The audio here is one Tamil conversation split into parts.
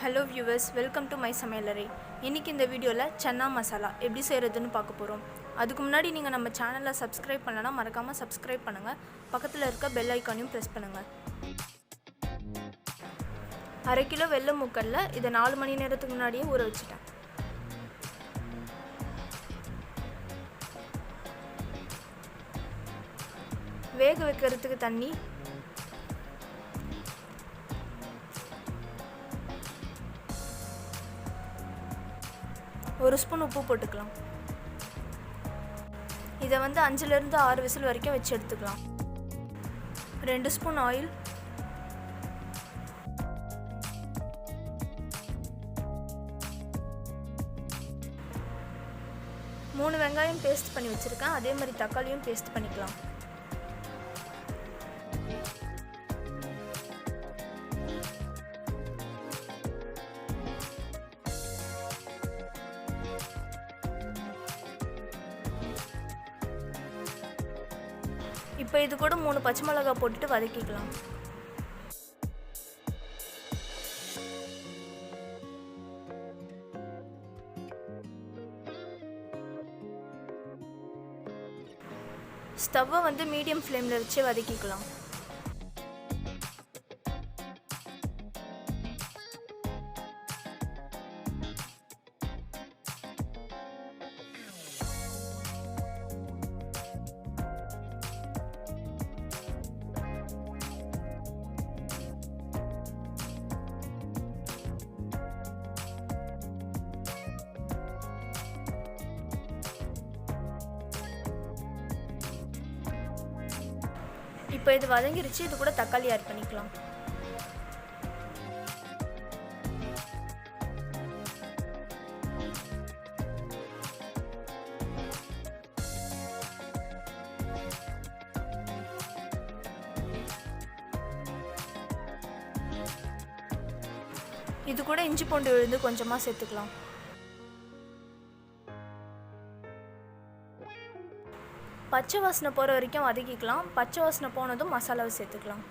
Hello viewers, welcome to my samayal arai. இன்னைக்கு இந்த வீடியோல channa masala எப்படி செய்யறதுன்னு பார்க்க போறோம். அதுக்கு முன்னாடி நீங்க நம்ம சேனலை subscribe பண்ணலனா மறக்காம subscribe பண்ணுங்க. பக்கத்துல இருக்க bell icon-ஐயும் press பண்ணுங்க. 1/2 கிலோ வெல்ல மூக்கல்ல இத 4 மணி நேரத்துக்கு முன்னாடியே ஊற வச்சிட்டேன். வேக வைக்கிறதுக்கு தண்ணி, ஒரு ஸ்பூன் உப்பு போட்டுக்கலாம். இதை 5 ல இருந்து 6 விசில் வரைக்கும் வச்சு எடுத்துக்கலாம். 2 ஸ்பூன் ஆயில், 3 வெங்காயம் பேஸ்ட் பண்ணி வச்சிருக்கேன். அதே மாதிரி தக்காளியும் பேஸ்ட் பண்ணிக்கலாம். இப்போ இது கூட 3 பச்சை மிளகாய் போட்டுட்டு வதக்கிக்கலாம். ஸ்டவ்வை மீடியம் ஃப்ளேமில் வச்சு வதக்கிக்கலாம். இப்போ இது வதங்கிருச்சு. இது கூட தக்காளி ஆட் பண்ணிக்கலாம். இது கூட இஞ்சி பூண்டு விழுந்து கொஞ்சமாக சேர்த்துக்கலாம். பச்சை வாசனை போகிற வரைக்கும் வதக்கிக்கலாம். பச்சை வாசனை போனதும் மசாலாவை சேர்த்துக்கலாம்.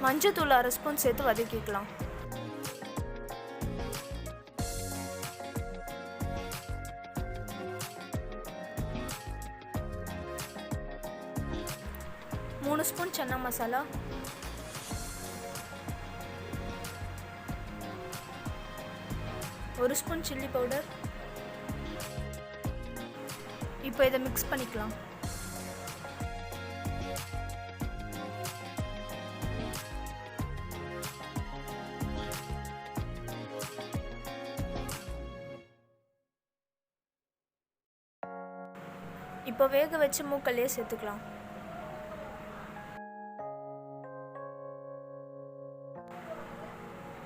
மஞ்சத்தூள் 1/2 ஸ்பூன் சேர்த்து வதக்கிக்கலாம். மூணு spoon chana masala, 1 spoon chilli powder. இப்போ இதை மிக்ஸ் பண்ணிக்கலாம். இப்போ வேக வச்சு மூக்கல்லையே சேர்த்துக்கலாம்.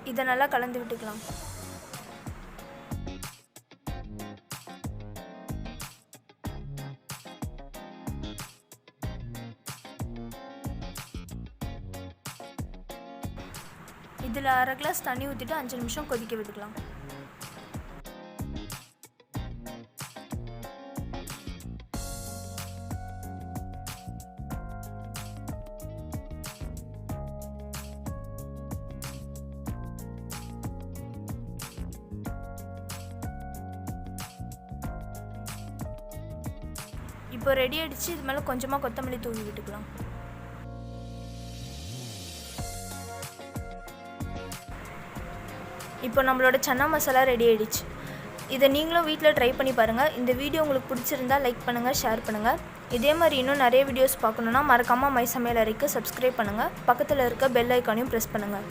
இதை நல்லா கலந்து விட்டுக்கலாம். இதில் 1/2 கிளாஸ் தண்ணி ஊற்றிட்டு 5 நிமிஷம் கொதிக்க விட்டுக்கலாம். இப்போ ரெடி ஆகிடுச்சு. இது மேலே கொஞ்சமாக கொத்தமல்லி தூவி விட்டுக்கலாம். இப்போ நம்மளோட சன்னா மசாலா ரெடி ஆகிடுச்சு. இதை நீங்களும் வீட்டில் ட்ரை பண்ணி பாருங்கள். இந்த வீடியோ உங்களுக்கு பிடிச்சிருந்தா லைக் பண்ணுங்கள், ஷேர் பண்ணுங்கள். இதே மாதிரி இன்னும் நிறைய வீடியோஸ் பார்க்கணுன்னா மறக்காமல் மை சமையல் அறைக்கு சப்ஸ்கிரைப் பண்ணுங்கள். பக்கத்தில் இருக்க பெல் ஐக்கானையும் ப்ரெஸ் பண்ணுங்கள்.